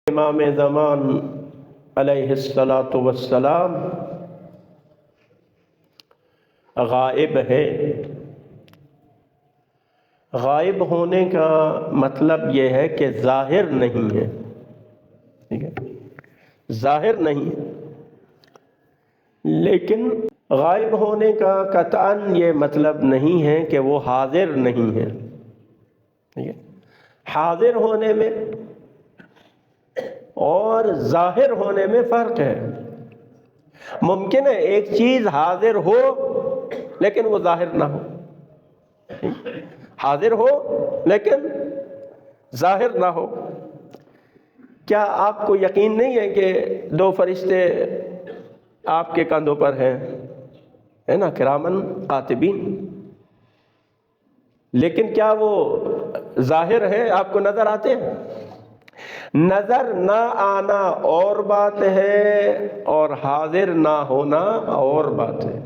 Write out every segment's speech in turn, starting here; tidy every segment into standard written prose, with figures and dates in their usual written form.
امام زمان علیہ الصلاۃ والسلام غائب ہے۔ غائب ہونے کا مطلب یہ ہے کہ ظاہر نہیں ہے، ٹھیک ہے، ظاہر نہیں ہے، لیکن غائب ہونے کا قطعاً یہ مطلب نہیں ہے کہ وہ حاضر نہیں ہے، ٹھیک ہے۔ حاضر ہونے میں اور ظاہر ہونے میں فرق ہے۔ ممکن ہے ایک چیز حاضر ہو لیکن وہ ظاہر نہ ہو، حاضر ہو لیکن ظاہر نہ ہو۔ کیا آپ کو یقین نہیں ہے کہ دو فرشتے آپ کے کندھوں پر ہیں، ہے نا، کرامن کاتبین، لیکن کیا وہ ظاہر ہے، آپ کو نظر آتے ہیں؟ نظر نہ آنا اور بات ہے اور حاضر نہ ہونا اور بات ہے۔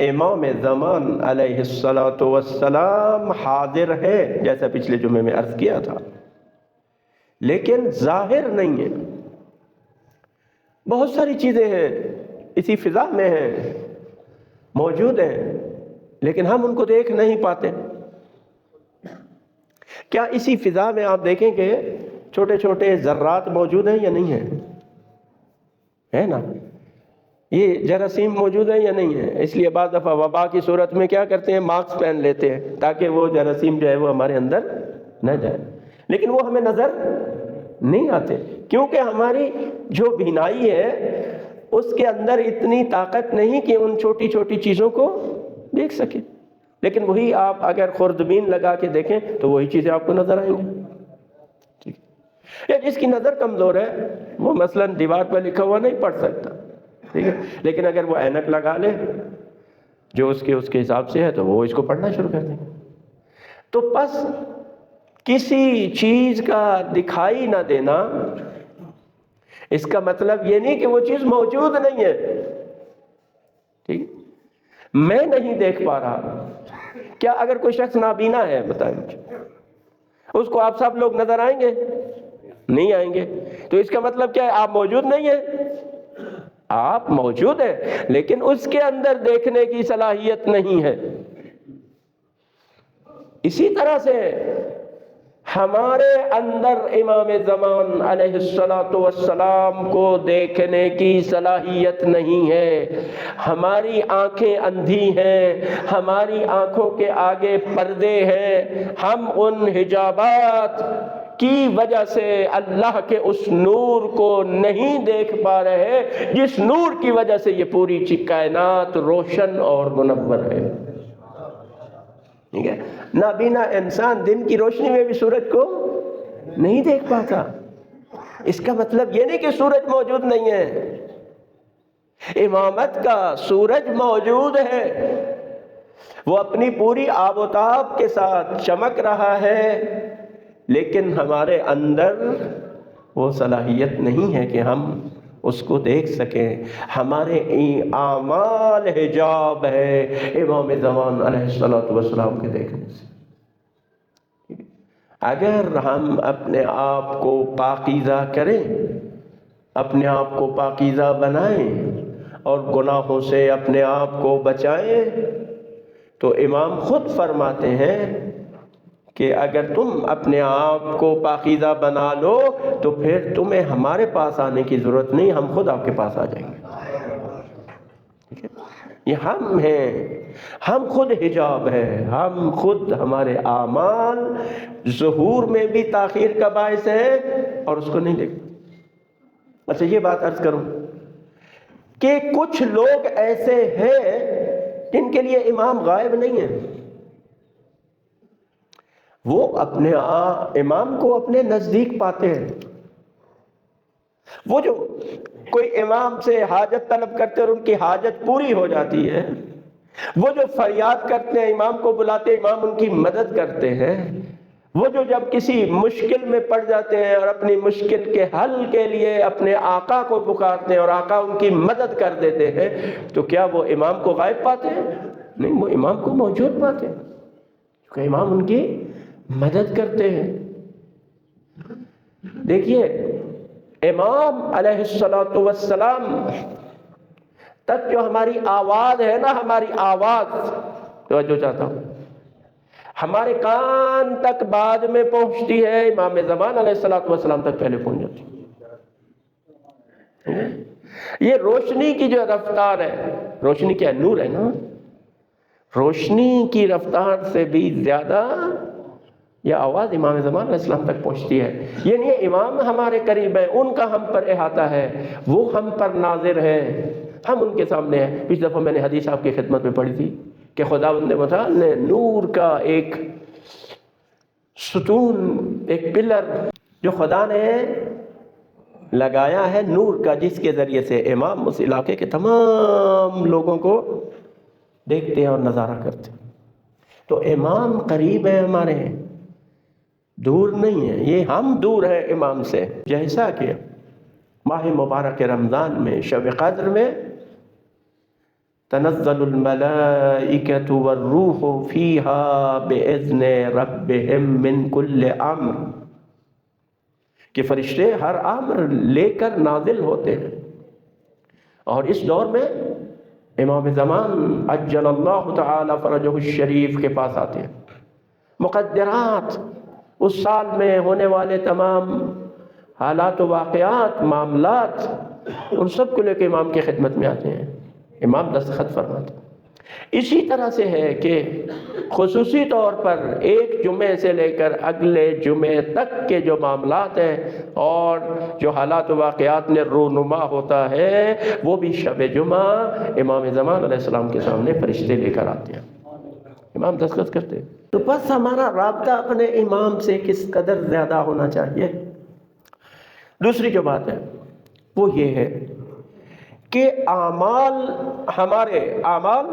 امام زمان علیہ السلام حاضر ہے، جیسا پچھلے جمعے میں عرض کیا تھا، لیکن ظاہر نہیں ہے۔ بہت ساری چیزیں ہیں اسی فضا میں ہیں، موجود ہیں، لیکن ہم ان کو دیکھ نہیں پاتے۔ کیا اسی فضا میں آپ دیکھیں کہ چھوٹے چھوٹے ذرات موجود ہیں یا نہیں ہیں؟ ہے نا، یہ جراثیم موجود ہیں یا نہیں ہیں؟ اس لیے بعض دفعہ وبا کی صورت میں کیا کرتے ہیں، ماسک پہن لیتے ہیں تاکہ وہ جراثیم جو ہے وہ ہمارے اندر نہ جائے، لیکن وہ ہمیں نظر نہیں آتے، کیونکہ ہماری جو بینائی ہے اس کے اندر اتنی طاقت نہیں کہ ان چھوٹی چھوٹی چیزوں کو دیکھ سکے۔ لیکن وہی آپ اگر خوردبین لگا کے دیکھیں تو وہی چیزیں آپ کو نظر آئیں گی۔ یا جس کی نظر کمزور ہے وہ مثلاً دیوار پر لکھا ہوا نہیں پڑھ سکتا، ٹھیک ہے، لیکن اگر وہ اینک لگا لے جو اس کے حساب سے ہے تو وہ اس کو پڑھنا شروع کر دیں۔ تو پس کسی چیز کا دکھائی نہ دینا اس کا مطلب یہ نہیں کہ وہ چیز موجود نہیں ہے، ٹھیک، میں نہیں دیکھ پا رہا۔ کیا اگر کوئی شخص نابینا ہے، بتائیں مجھے، اس کو آپ سب لوگ نظر آئیں گے؟ نہیں آئیں گے۔ تو اس کا مطلب کیا ہے؟ آپ موجود نہیں ہیں۔ آپ موجود ہیں لیکن اس کے اندر دیکھنے کی صلاحیت نہیں ہے۔ اسی طرح سے ہمارے اندر امام زمان علیہ السلام کو دیکھنے کی صلاحیت نہیں ہے۔ ہماری آنکھیں اندھی ہیں، ہماری آنکھوں کے آگے پردے ہیں، ہم ان حجابات کی وجہ سے اللہ کے اس نور کو نہیں دیکھ پا رہے جس نور کی وجہ سے یہ پوری کائنات روشن اور منور ہے، ٹھیک ہے۔ نابینا انسان دن کی روشنی میں بھی سورج کو نہیں دیکھ پاتا۔ اس کا مطلب یہ نہیں کہ سورج موجود نہیں ہے، امامت کا سورج موجود ہے، وہ اپنی پوری آب و تاب کے ساتھ چمک رہا ہے، لیکن ہمارے اندر وہ صلاحیت نہیں ہے کہ ہم اس کو دیکھ سکیں۔ ہمارے اعمال حجاب ہے امام زمان علیہ السلام کے دیکھنے سے۔ اگر ہم اپنے آپ کو پاکیزہ کریں، اپنے آپ کو پاکیزہ بنائیں اور گناہوں سے اپنے آپ کو بچائیں، تو امام خود فرماتے ہیں کہ اگر تم اپنے آپ کو پاکیزہ بنا لو تو پھر تمہیں ہمارے پاس آنے کی ضرورت نہیں، ہم خود آپ کے پاس آ جائیں گے۔ یہ ہم ہیں، ہم خود حجاب ہے، ہم خود ہمارے اعمال ظہور میں بھی تاخیر کا باعث ہے اور اس کو نہیں دیکھتے۔ اچھا یہ بات عرض کروں کہ کچھ لوگ ایسے ہیں جن کے لیے امام غائب نہیں ہے، وہ اپنے امام کو اپنے نزدیک پاتے ہیں۔ وہ جو کوئی امام سے حاجت طلب کرتے اور ان کی حاجت پوری ہو جاتی ہے، وہ جو فریاد کرتے ہیں، امام کو بلاتے ہیں، امام ان کی مدد کرتے ہیں، وہ جو جب کسی مشکل میں پڑ جاتے ہیں اور اپنی مشکل کے حل کے لیے اپنے آقا کو پکارتے ہیں اور آقا ان کی مدد کر دیتے ہیں، تو کیا وہ امام کو غائب پاتے ہیں؟ نہیں، وہ امام کو موجود پاتے ہیں، کیونکہ امام ان کی مدد کرتے ہیں۔ دیکھیے امام علیہ الصلوۃ والسلام تک جو ہماری آواز ہے نا، ہماری آواز، توجہ چاہتا ہوں، ہمارے کان تک بعد میں پہنچتی ہے، امام زمان علیہ الصلوۃ والسلام تک پہلے پہنچ جاتی ہے۔ یہ روشنی کی جو رفتار ہے، روشنی کیا ہے؟ نور ہے نا، روشنی کی رفتار سے بھی زیادہ یہ آواز امام زمان علیہ السلام تک پہنچتی ہے۔ یعنی امام ہمارے قریب ہیں، ان کا ہم پر احاطہ ہے، وہ ہم پر ناظر ہے، ہم ان کے سامنے ہیں۔ پچھلی دفعہ میں نے حدیث آپ کی خدمت میں پڑھی تھی کہ خداوند متعال نے نور کا ایک ستون، ایک پلر جو خدا نے لگایا ہے نور کا، جس کے ذریعے سے امام اس علاقے کے تمام لوگوں کو دیکھتے ہیں اور نظارہ کرتے ہیں۔ تو امام قریب ہے ہمارے، دور نہیں ہے، یہ ہم دور ہیں امام سے۔ جیسا کہ ماہ مبارک رمضان میں شب قدر میں تنزل الملائکۃ والروح فیہا بإذن ربہم من کل امر، کہ فرشتے ہر امر لے کر نازل ہوتے ہیں۔ اور اس دور میں امام زمان عجل اللہ تعالی فرجہ الشریف کے پاس آتے ہیں، مقدرات، اس سال میں ہونے والے تمام حالات و واقعات، معاملات، ان سب کو لے کے امام کی خدمت میں آتے ہیں، امام دستخط فرماتے ہیں۔ اسی طرح سے ہے کہ خصوصی طور پر ایک جمعے سے لے کر اگلے جمعے تک کے جو معاملات ہیں اور جو حالات و واقعات میں رونما ہوتا ہے، وہ بھی شب جمعہ امام زمان علیہ السلام کے سامنے فرشتے لے کر آتے ہیں، امام دستخط کرتے ہیں۔ تو بس ہمارا رابطہ اپنے امام سے کس قدر زیادہ ہونا چاہیے۔ دوسری جو بات ہے وہ یہ ہے کہ اعمال، ہمارے اعمال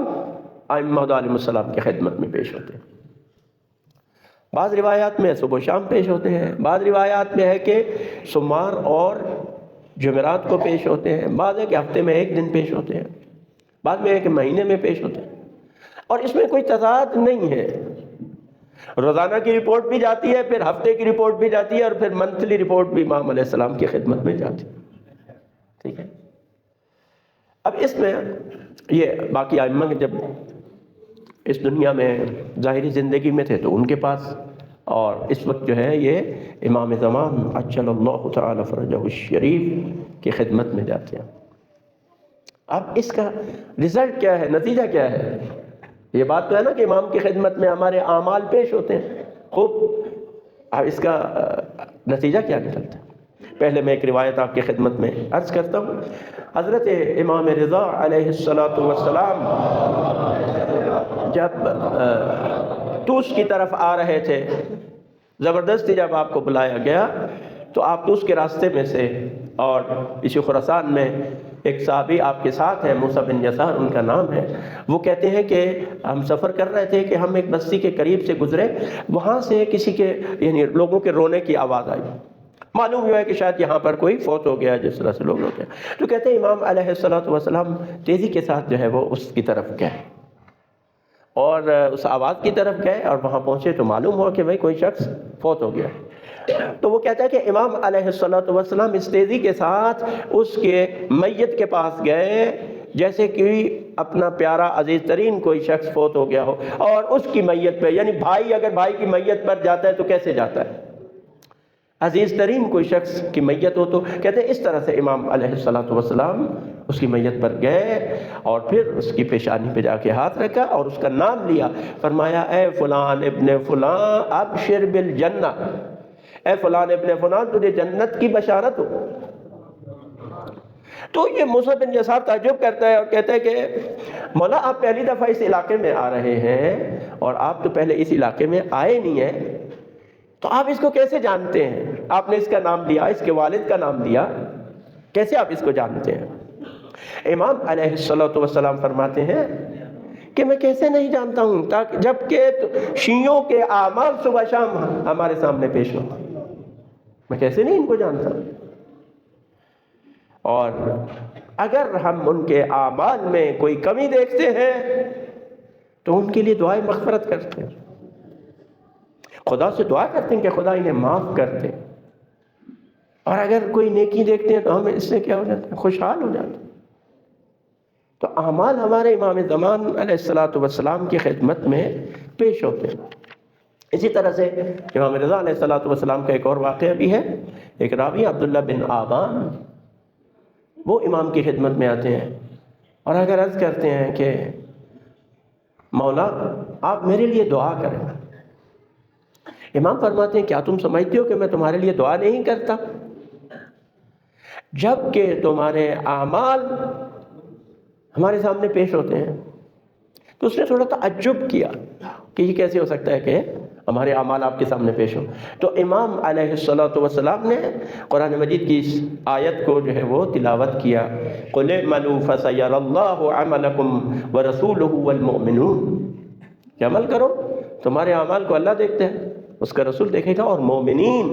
ائمہ علیہ السلام کی خدمت میں پیش ہوتے ہیں۔ بعض روایات میں صبح و شام پیش ہوتے ہیں، بعض روایات میں ہے کہ سوموار اور جمعرات کو پیش ہوتے ہیں، بعض ہے کہ ہفتے میں ایک دن پیش ہوتے ہیں، بعض میں ہے کہ مہینے میں پیش ہوتے ہیں، اور اس میں کوئی تضاد نہیں ہے۔ روزانہ کی رپورٹ بھی جاتی ہے، پھر ہفتے کی رپورٹ بھی جاتی ہے، اور پھر منتھلی رپورٹ بھی امام علیہ السلام کی خدمت میں جاتی ہے، ٹھیک ہے۔ اب اس میں یہ باقی ائمہ کے جب اس دنیا میں ظاہری زندگی میں تھے تو ان کے پاس، اور اس وقت جو ہے یہ امام زمان عجل اللہ تعالی فرجہ الشریف کی خدمت میں جاتے ہیں۔ اب اس کا رزلٹ کیا ہے، نتیجہ کیا ہے؟ یہ بات تو ہے نا کہ امام کی خدمت میں ہمارے اعمال پیش ہوتے ہیں، خوب، اب اس کا نتیجہ کیا نکلتا ہے؟ پہلے میں ایک روایت آپ کی خدمت میں عرض کرتا ہوں۔ حضرت امام رضا علیہ السلام جب طوس کی طرف آ رہے تھے، زبردستی جب آپ کو بلایا گیا تو آپ طوس کے راستے میں سے، اور اسی خراسان میں ایک صحابی آپ کے ساتھ ہیں، موسیٰ بن یسار ان کا نام ہے، وہ کہتے ہیں کہ ہم سفر کر رہے تھے کہ ہم ایک بستی کے قریب سے گزرے، وہاں سے کسی کے یعنی لوگوں کے رونے کی آواز آئی، معلوم ہوا ہے کہ شاید یہاں پر کوئی فوت ہو گیا، جس طرح سے لوگ ہوتے ہیں۔ تو کہتے ہیں امام علیہ السلام تیزی کے ساتھ جو ہے وہ اس کی طرف گئے، اور اس آواز کی طرف گئے، اور وہاں پہنچے تو معلوم ہوا کہ بھئی کوئی شخص فوت ہو گیا۔ تو وہ کہتا ہے کہ امام علیہ السلام اس تیزی کے ساتھ اس کے میت کے پاس گئے جیسے کہ اپنا پیارا عزیز ترین کوئی شخص فوت ہو گیا ہو، اور اس کی میت پہ، یعنی بھائی اگر بھائی کی میت پر جاتا ہے تو کیسے جاتا ہے، عزیز ترین کوئی شخص کی میت ہو تو کہتے ہیں اس طرح سے امام علیہ السلام اس کی میت پر گئے، اور پھر اس کی پیشانی پہ جا کے ہاتھ رکھا اور اس کا نام لیا، فرمایا اے فلان ابن فلان ابشر بالجنہ، اے فلان ابن فلان تجھے جنت کی بشارت ہو۔ تو یہ موسیٰ بن یسار تعجب کرتا ہے اور کہتا ہے کہ مولا آپ پہلی دفعہ اس علاقے میں آ رہے ہیں، اور آپ تو پہلے اس علاقے میں آئے نہیں ہیں، تو آپ اس کو کیسے جانتے ہیں؟ آپ نے اس کا نام لیا، اس کے والد کا نام لیا، کیسے آپ اس کو جانتے ہیں؟ امام علیہ السلام فرماتے ہیں کہ میں کیسے نہیں جانتا ہوں، جبکہ شیعوں کے اعمال صبح شام ہمارے سامنے پیش ہوتے ہیں، میں کیسے نہیں ان کو جانتا؟ اور اگر ہم ان کے اعمال میں کوئی کمی دیکھتے ہیں تو ان کے لیے دعائیں مغفرت کرتے ہیں، خدا سے دعا کرتے ہیں کہ خدا انہیں معاف کر دے، اور اگر کوئی نیکی دیکھتے ہیں تو ہم اس سے کیا ہو جاتے ہیں؟ خوشحال ہو جاتے ہیں۔ تو اعمال ہمارے امام زمان علیہ الصلوۃ والسلام کی خدمت میں پیش ہوتے ہیں۔ اسی طرح سے امام رضا علیہ الصلوۃ والسلام کا ایک اور واقعہ بھی ہے۔ ایک راوی عبداللہ بن آبان، وہ امام کی خدمت میں آتے ہیں اور اگر عرض کرتے ہیں کہ مولا آپ میرے لیے دعا کریں۔ امام فرماتے ہیں کیا تم سمجھتے ہو کہ میں تمہارے لیے دعا نہیں کرتا؟ جب کہ تمہارے اعمال ہمارے سامنے پیش ہوتے ہیں۔ تو اس نے تھوڑا تعجب کیا کہ یہ کیسے ہو سکتا ہے کہ ہمارے اعمال آپ کے سامنے پیش ہوں۔ تو امام علیہ الصلوۃ والسلام نے قرآن مجید کی اس آیت کو جو ہے وہ تلاوت کیا، قُلِ اعْمَلُوا فَسَيَرَى اللَّهُ عَمَلَكُمْ وَرَسُولُهُ وَالْمُؤْمِنُونَ کہ عمل کرو، تمہارے اعمال کو اللہ دیکھتے ہیں، اس کا رسول دیکھے گا اور مومنین۔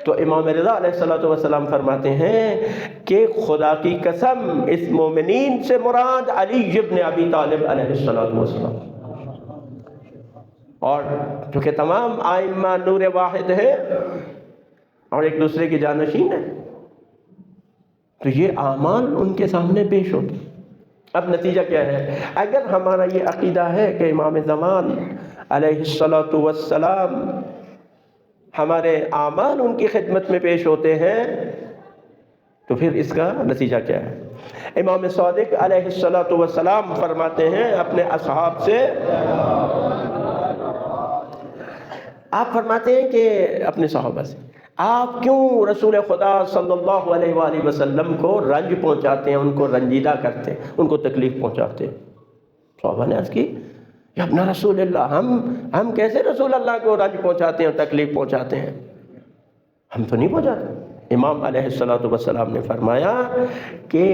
تو امام رضا علیہ الصلوۃ والسلام فرماتے ہیں کہ خدا کی قسم اس مومنین سے مراد علی ابن ابی طالب علیہ الصلوۃ والسلام، اور چونکہ تمام ائمہ نور واحد ہیں اور ایک دوسرے کی جانشین ہیں، تو یہ اعمال ان کے سامنے پیش ہوتے۔ اب نتیجہ کیا ہے؟ اگر ہمارا یہ عقیدہ ہے کہ امام زمان علیہ الصلوۃ والسلام ہمارے اعمال ان کی خدمت میں پیش ہوتے ہیں، تو پھر اس کا نتیجہ کیا ہے؟ امام صادق علیہ الصلوۃ والسلام فرماتے ہیں اپنے اصحاب سے، آپ فرماتے ہیں کہ اپنے صحابہ سے آپ کیوں رسول خدا صلی اللہ علیہ وآلہ وسلم کو رنج پہنچاتے ہیں، ان کو رنجیدہ کرتے ہیں، ان کو تکلیف پہنچاتے ہیں؟ صحابہ نے عرض کی یا ابن رسول اللہ، ہم کیسے رسول اللہ کو رنج پہنچاتے ہیں اور تکلیف پہنچاتے ہیں؟ ہم تو نہیں پہنچاتے۔ امام علیہ الصلوۃ والسلام نے فرمایا کہ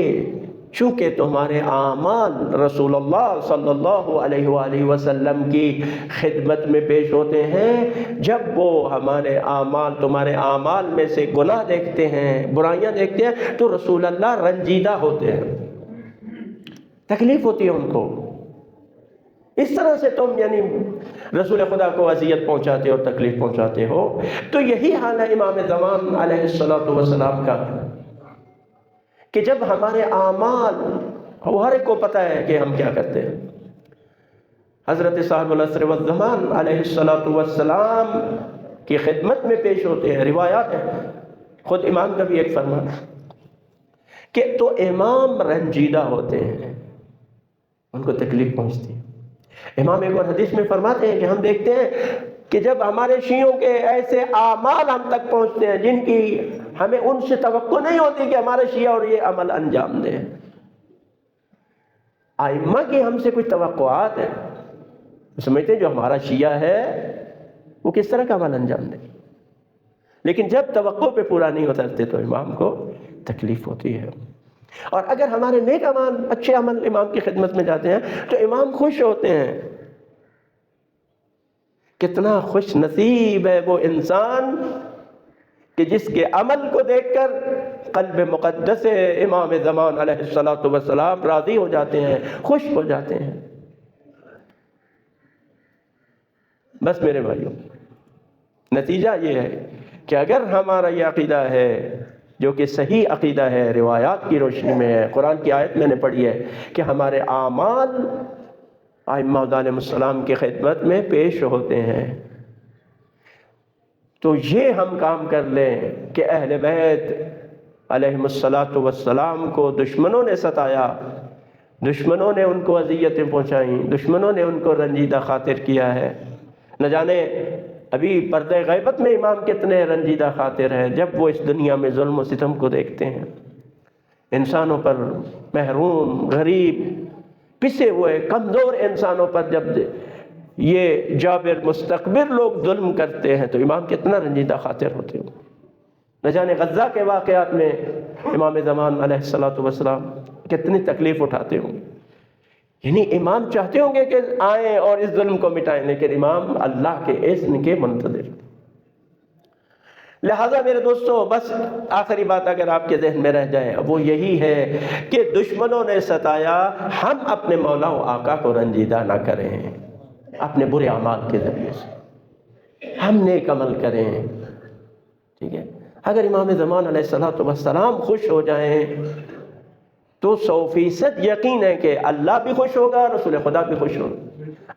چونکہ تمہارے اعمال رسول اللہ صلی اللہ علیہ وآلہ وسلم کی خدمت میں پیش ہوتے ہیں، جب وہ ہمارے اعمال تمہارے اعمال میں سے گناہ دیکھتے ہیں، برائیاں دیکھتے ہیں، تو رسول اللہ رنجیدہ ہوتے ہیں، تکلیف ہوتی ہے ان کو۔ اس طرح سے تم یعنی رسول خدا کو اذیت پہنچاتے اور تکلیف پہنچاتے ہو۔ تو یہی حال ہے امام زمان علیہ الصلوۃ والسلام کا کہ جب ہمارے اعمال، ہر ایک کو پتہ ہے کہ ہم کیا کرتے ہیں۔ حضرت صاحب العصر والزمان علیہ الصلوۃ والسلام کی خدمت میں پیش ہوتے ہیں، روایات ہیں، خود امام کا بھی ایک فرمان کہ تو امام رنجیدہ ہوتے ہیں، ان کو تکلیف پہنچتی ہے۔ امام ایک اور حدیث میں فرماتے ہیں کہ ہم دیکھتے ہیں کہ جب ہمارے شیعوں کے ایسے اعمال ہم تک پہنچتے ہیں جن کی ہمیں ان سے توقع نہیں ہوتی کہ ہمارے شیعہ اور یہ عمل انجام دیں، ائمہ کی ہم سے کچھ توقعات ہیں، سمجھتے ہیں جو ہمارا شیعہ ہے وہ کس طرح کا عمل انجام دے، لیکن جب توقع پہ پورا نہیں اترتے تو امام کو تکلیف ہوتی ہے۔ اور اگر ہمارے نیک اعمال، اچھے عمل امام کی خدمت میں جاتے ہیں تو امام خوش ہوتے ہیں۔ کتنا خوش نصیب ہے وہ انسان کہ جس کے عمل کو دیکھ کر قلب مقدس امام زمان علیہ الصلوۃ والسلام راضی ہو جاتے ہیں، خوش ہو جاتے ہیں۔ بس میرے بھائیوں، نتیجہ یہ ہے کہ اگر ہمارا یہ عقیدہ ہے جو کہ صحیح عقیدہ ہے، روایات کی روشنی میں ہے، قرآن کی آیت میں نے پڑھی ہے کہ ہمارے اعمال ائمہ علیہم السلام کی خدمت میں پیش ہوتے ہیں، تو یہ ہم کام کر لیں کہ اہل بیت علیہم السلام کو دشمنوں نے ستایا، دشمنوں نے ان کو اذیتیں پہنچائیں، دشمنوں نے ان کو رنجیدہ خاطر کیا ہے۔ نہ جانے ابھی پردہ غیبت میں امام کتنے رنجیدہ خاطر ہے جب وہ اس دنیا میں ظلم و ستم کو دیکھتے ہیں، انسانوں پر، محروم، غریب، پسے ہوئے کمزور انسانوں پر جب یہ جابر مستکبر لوگ ظلم کرتے ہیں تو امام کتنا رنجیدہ خاطر ہوتے ہیں۔ نہ جانے غزہ کے واقعات میں امام زمان علیہ الصلوۃ والسلام کتنی تکلیف اٹھاتے ہوں، یعنی امام چاہتے ہوں گے کہ آئیں اور اس ظلم کو مٹائیں، لیکن امام اللہ کے اذن کے منتظر۔ لہٰذا میرے دوستو، بس آخری بات اگر آپ کے ذہن میں رہ جائے وہ یہی ہے کہ دشمنوں نے ستایا، ہم اپنے مولا و آقا کو رنجیدہ نہ کریں اپنے برے اعمال کے ذریعے سے، ہم نیک عمل کریں، ٹھیک ہے؟ اگر امام زمان علیہ السلام خوش ہو جائیں تو 100% یقین ہے کہ اللہ بھی خوش ہوگا، رسول خدا بھی خوش ہوگا۔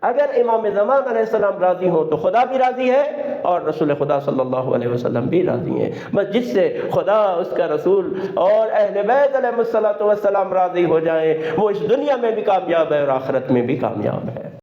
اگر امام زمان علیہ السلام راضی ہو تو خدا بھی راضی ہے اور رسول خدا صلی اللہ علیہ وسلم بھی راضی ہیں۔ بس جس سے خدا، اس کا رسول اور اہل بیت علیہ السلام راضی ہو جائیں وہ اس دنیا میں بھی کامیاب ہے اور آخرت میں بھی کامیاب ہے۔